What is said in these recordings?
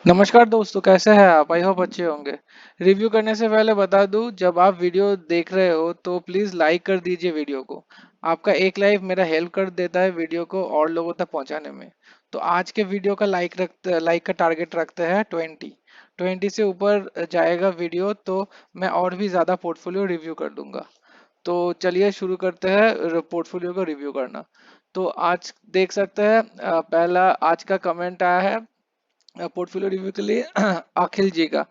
नमस्कार दोस्तों, कैसे हैं आप? आई होप अच्छे होंगे। रिव्यू करने से पहले बता दूं, जब आप वीडियो देख रहे हो तो प्लीज लाइक कर दीजिए वीडियो को। आपका एक लाइक मेरा हेल्प कर देता है वीडियो को और लोगों तक पहुंचाने में। तो आज के वीडियो का लाइक का टारगेट रखते हैं 20 से ऊपर जाएगा वीडियो तो मैं और भी ज्यादा पोर्टफोलियो रिव्यू कर दूंगा। तो चलिए शुरू करते हैं पोर्टफोलियो को रिव्यू करना। तो आज देख सकते हैं, पहला आज का कमेंट आया है पोर्टफोलियो रिव्यू के लिए अखिल जी का।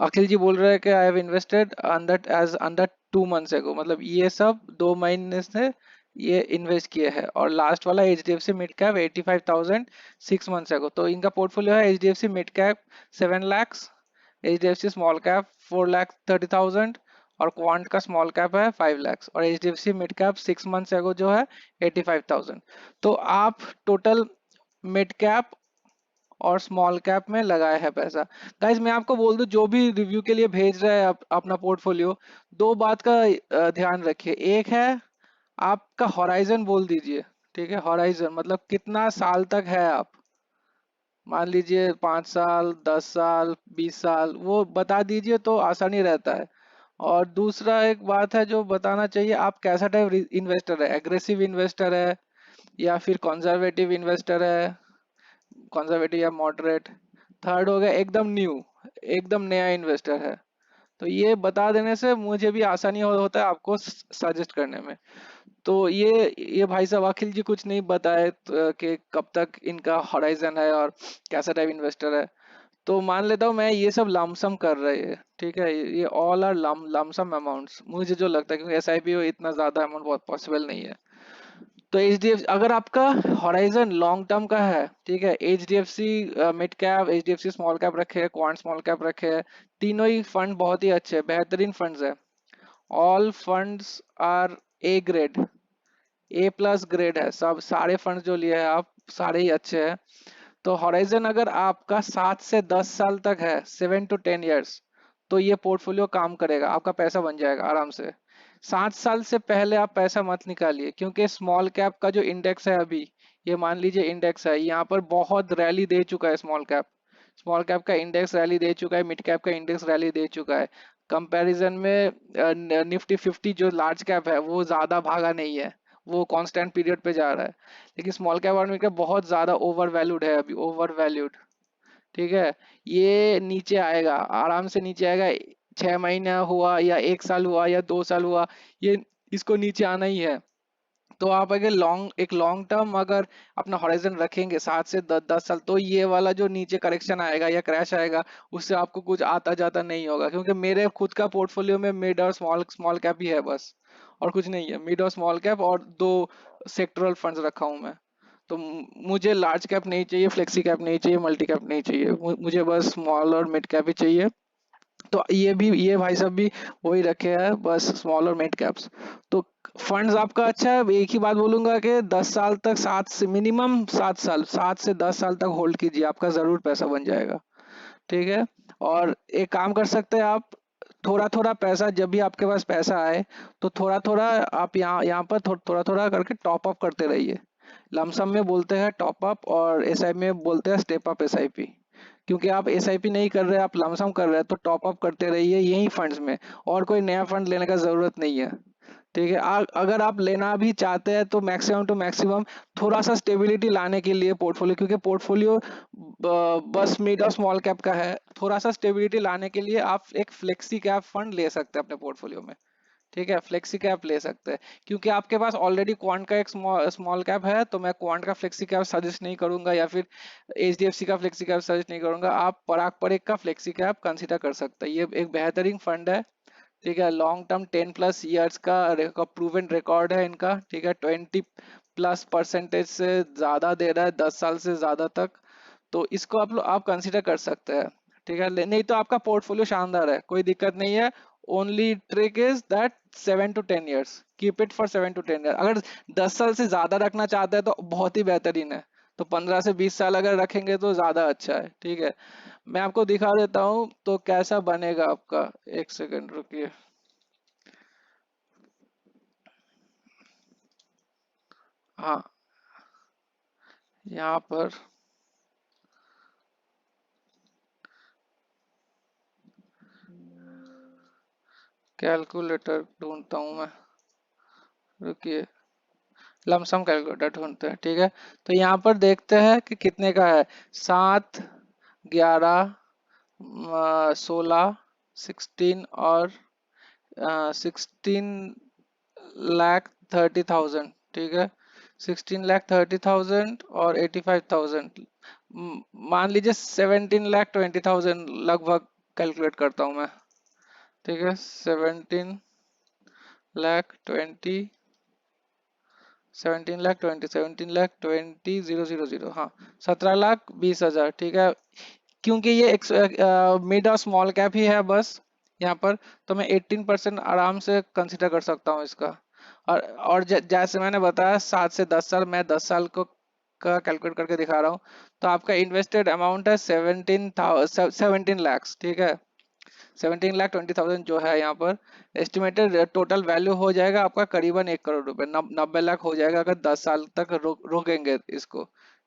अखिल जी बोल रहे हैं कि I have invested under 2 months एगो, मतलब ये सब 2 महीने से ये इन्वेस्ट किए हैं। और लास्ट वाला H D F C mid cap 85,000 6 months ago. तो इनका पोर्टफोलियो है H D F C mid cap 7 lakhs, H D F C small cap 4,30,000 और क्वांट का स्मॉल कैप है 5 lakhs और H D F C mid cap 6 months ago जो है 85,000। तो आप टोटल मिड कैप और स्मॉल कैप में लगाया है पैसा। गाइज मैं आपको बोल दूं, जो भी रिव्यू के लिए भेज रहा है अपना पोर्टफोलियो, दो बात का ध्यान रखिए। एक है आपका हॉराइजन बोल दीजिए। ठीक है, हॉराइजन मतलब कितना साल तक है आप, मान लीजिए 5 साल, 10 साल, 20 साल, वो बता दीजिए तो आसानी रहता है। और दूसरा एक बात है जो बताना चाहिए, आप कैसा टाइप इन्वेस्टर है, एग्रेसिव इन्वेस्टर है या फिर कंजर्वेटिव इन्वेस्टर है, कंजर्वेटिव या मॉडरेट। थर्ड हो गया एकदम न्यू, एकदम नया इन्वेस्टर है। तो ये बता देने से मुझे भी आसानी होता है आपको सजेस्ट करने में। तो ये भाई साहब अखिल जी कुछ नहीं बताए कि कब तक इनका हॉराइजन है और कैसा टाइप इन्वेस्टर है। तो मान लेता हूँ मैं ये सब लमसम कर रहे हैं। ठीक है, ये ऑल आर लमसम अमाउंट्स मुझे जो लगता है, क्योंकि एस आई पी इतना ज्यादा अमाउंट बहुत पॉसिबल नहीं है। तो एच डी एफ अगर आपका हॉराइजन लॉन्ग टर्म का है, ठीक है, H D F C mid cap, H D F C small cap रखे है, क्वांट स्मॉल कैप रखे है। तीनों ही फंड बहुत ही अच्छे हैं, बेहतरीन फंड्स है। All funds are A grade, A plus grade है सब, सारे फंड्स जो लिए हैं आप सारे ही अच्छे हैं। तो हॉराइजन अगर आपका 7 से 10 साल तक है, 7 to 10 years, तो ये पोर्टफोलियो काम करेगा, आपका पैसा बन जाएगा आराम से। 7 साल से पहले आप पैसा मत निकालिए, क्योंकि स्मॉल कैप का जो इंडेक्स है अभी, ये मान लीजिए इंडेक्स है, यहाँ पर बहुत रैली दे चुका है स्मॉल कैप। स्मॉल कैप का इंडेक्स रैली दे चुका है, मिड कैप का इंडेक्स रैली दे चुका है। कंपैरिजन में निफ्टी 50 जो लार्ज कैप है वो ज्यादा भागा नहीं है, वो कांस्टेंट पीरियड पे जा रहा है। लेकिन स्मॉल कैप और मिड कैप बहुत ज्यादा ओवर वैल्यूड है अभी, ओवर वैल्यूड। ठीक है, ये नीचे आएगा, आराम से नीचे आएगा। 6 महीना हुआ या 1 साल हुआ या 2 साल हुआ, ये इसको नीचे आना ही है। तो आप अगर एक लॉन्ग टर्म अगर अपना हॉराइजन रखेंगे 7 से 10 साल, तो ये वाला जो नीचे करेक्शन आएगा या क्रैश आएगा, उससे आपको कुछ आता जाता नहीं होगा। क्योंकि मेरे खुद का पोर्टफोलियो में मिड और स्मॉल स्मॉल कैप ही है बस, और कुछ नहीं है। मिड और स्मॉल कैप और दो सेक्टरल फंड्स रखा हूं मैं। तो मुझे लार्ज कैप नहीं चाहिए, फ्लेक्सी कैप नहीं चाहिए, मल्टी कैप नहीं चाहिए, मुझे बस स्मॉल और मिड कैप ही चाहिए। तो ये भाई साहब भी वही रखे हैं, बस स्मॉल और मिड कैप्स। तो फंड्स आपका अच्छा है। एक ही बात बोलूंगा कि 10 साल तक, 7 से दस साल तक होल्ड कीजिए, आपका जरूर पैसा बन जाएगा। ठीक है। और एक काम कर सकते हैं आप, थोड़ा थोड़ा पैसा जब भी आपके पास पैसा आए, तो थोड़ा थोड़ा आप यहाँ यहाँ पर थोड़ा थोड़ा करके टॉप अप करते रहिए। लमसम में बोलते हैं टॉप अप, और एसआई में बोलते हैं स्टेप अप एसआईपी। क्योंकि आप एसआईपी नहीं कर रहे, आप लमसम कर रहे हैं, तो टॉप अप करते रहिए यही फंड्स में, और कोई नया फंड लेने का जरूरत नहीं है। ठीक है, अगर आप लेना भी चाहते हैं तो मैक्सिमम टू मैक्सिमम थोड़ा सा स्टेबिलिटी लाने के लिए पोर्टफोलियो, क्योंकि पोर्टफोलियो बस मिड और स्मॉल कैप का है, थोड़ा सा स्टेबिलिटी लाने के लिए आप एक फ्लेक्सी कैप फंड ले सकते हैं अपने पोर्टफोलियो में। ठीक है, फ्लेक्सी कैप ले सकते हैं। क्योंकि आपके पास ऑलरेडी क्वांट का एक स्मॉल कैप है, तो मैं क्वांट का फ्लेक्सी कैप सजेस्ट नहीं करूंगा, या फिर एच डी एफ सी का फ्लेक्सी कैप सजेस्ट नहीं करूंगा। आप पराग परेग का फ्लेक्सी कैप कंसिडर कर सकते हैं, ये एक बेहतरीन फंड है। ठीक है, लॉन्ग टर्म 10+ ईयर्स का प्रूवन रिकॉर्ड है इनका। ठीक है, 20+% से ज्यादा दे रहा है, 10 साल से ज्यादा तक। तो इसको आप कंसिडर कर सकते हैं। ठीक है, नहीं तो आपका पोर्टफोलियो शानदार है, कोई दिक्कत नहीं है। Only trick is that 7 to 10 years, keep it for 7 to 10 years। अगर 10 साल से ज्यादा रखना चाहते हैं तो बहुत ही बेहतरीन है। तो 15 से 20 साल अगर रखेंगे तो ज्यादा अच्छा है। ठीक है, मैं आपको दिखा देता हूँ तो कैसा बनेगा आपका। एक सेकंड रुकिए। हाँ, यहाँ पर कैलकुलेटर ढूंढता हूँ मैं, रुकिए। लमसम कैलकुलेटर ढूंढते हैं, ठीक है। तो यहाँ पर देखते हैं कि कितने का है। 7, 11, 16, 16 और 16,30,000, ठीक है। 16,30,000 और 85,000, मान लीजिए 17,20,000 लगभग कैलकुलेट करता हूँ मैं, ठीक है। 17,20,000 हाँ, 17,20,000, ठीक है। क्योंकि ये मिड और स्मॉल कैप ही है बस यहाँ पर, तो मैं 18% आराम से कंसिडर कर सकता हूँ इसका। और जैसे मैंने बताया 7 से 10 साल, मैं 10 साल को का कैलकुलेट करके दिखा रहा हूँ। तो आपका इन्वेस्टेड अमाउंट है 17 लाख, ठीक है। 17,20,000 जो है यहाँ पर एस्टिमेटेड टोटल वैल्यू हो जाएगा आपका करीबन 1 करोड़ रुपए, 90 लाख हो जाएगा अगर 10 साल तक रोकेंगे इसको,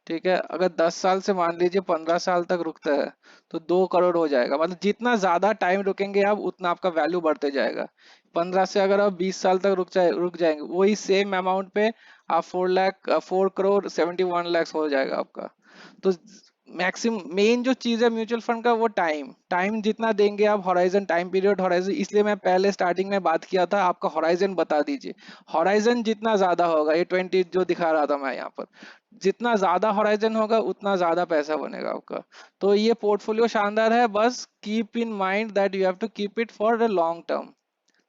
ठीक है। अगर 10 साल से मान लीजिए 15 साल तक रुकता है तो 2 करोड़ हो जाएगा। मतलब जितना ज्यादा टाइम रुकेंगे आप उतना आपका वैल्यू बढ़ते जाएगा। 15 से अगर आप 20 साल तक रुक जाएंगे वही सेम अमाउंट पे आप 4 करोड़ 71 लाख हो जाएगा आपका। तो मैक्सिमम मेन जो चीज है म्यूचुअल फंड का वो टाइम, टाइम जितना देंगे आप, हॉराइजन टाइम पीरियड हॉराइजन, इसलिए मैं पहले स्टार्टिंग में बात किया था आपका हॉराइजन बता दीजिए। हॉराइजन जितना ज्यादा होगा, ये 20 जो दिखा रहा था मैं यहाँ पर, जितना ज्यादा हॉराइजन होगा उतना ज्यादा पैसा बनेगा आपका। तो ये पोर्टफोलियो शानदार है, बस keep in mind that you have to keep it for the long term,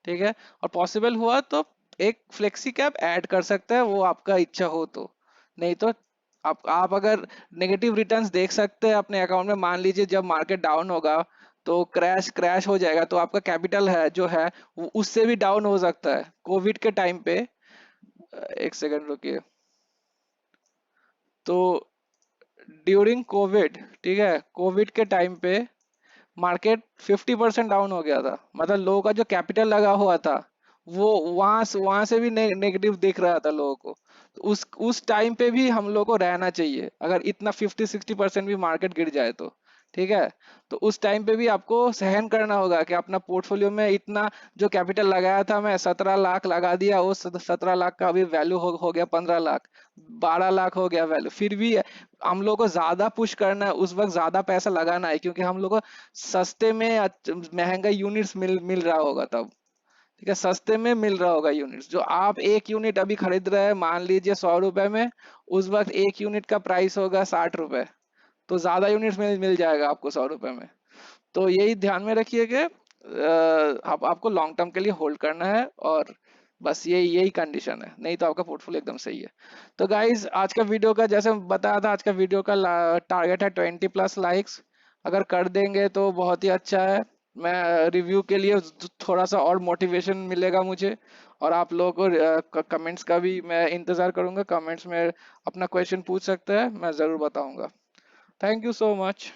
ठीक है। और पॉसिबल हुआ तो एक फ्लेक्सी कैप ऐड कर सकते हैं, वो आपका इच्छा हो तो। नहीं तो आप अगर नेगेटिव रिटर्न्स देख सकते हैं अपने अकाउंट में, मान लीजिए जब मार्केट डाउन होगा तो क्रैश क्रैश हो जाएगा, तो आपका कैपिटल है जो है वो उससे भी डाउन हो सकता है। कोविड के टाइम पे, एक सेकंड रुकिए। तो ड्यूरिंग कोविड, ठीक है, कोविड के टाइम पे मार्केट 50% डाउन हो गया था। मतलब लोगों का जो कैपिटल लगा हुआ था वो वहां से भी नेगेटिव दिख रहा था लोगों को। तो उस टाइम पे भी हम लोग को रहना चाहिए, अगर इतना 50-60% भी मार्केट गिर जाए तो, ठीक है। तो उस टाइम पे भी आपको सहन करना होगा कि अपना पोर्टफोलियो में इतना जो कैपिटल लगाया था, मैं 17 लाख लगा दिया, वो 17 लाख का अभी वैल्यू हो गया 15 लाख, 12 लाख हो गया वैल्यू। फिर भी हम लोग को ज्यादा पुश करना है, उस वक्त ज्यादा पैसा लगाना है, क्योंकि हम लोग को सस्ते में महंगा यूनिट्स मिल रहा होगा तब, ठीक है। सस्ते में मिल रहा होगा यूनिट्स, जो आप एक यूनिट अभी खरीद रहे हैं मान लीजिए 100 रुपए में, उस वक्त एक यूनिट का प्राइस होगा 60 रुपए। तो ज्यादा यूनिट्स मिल जाएगा आपको 100 रुपए में। तो यही ध्यान में रखिए कि आपको लॉन्ग टर्म के लिए होल्ड करना है, और बस यही कंडीशन है, नहीं तो आपका पोर्टफोलियो एकदम सही है। तो गाइज आज का वीडियो का जैसे बताया था, आज का वीडियो का टारगेट है 20+ लाइक्स। अगर कर देंगे तो बहुत ही अच्छा है। मैं रिव्यू के लिए थोड़ा सा और मोटिवेशन मिलेगा मुझे। और आप लोगों को कमेंट्स का भी मैं इंतजार करूंगा, कमेंट्स में अपना क्वेश्चन पूछ सकते हैं, मैं जरूर बताऊंगा। Thank you so much.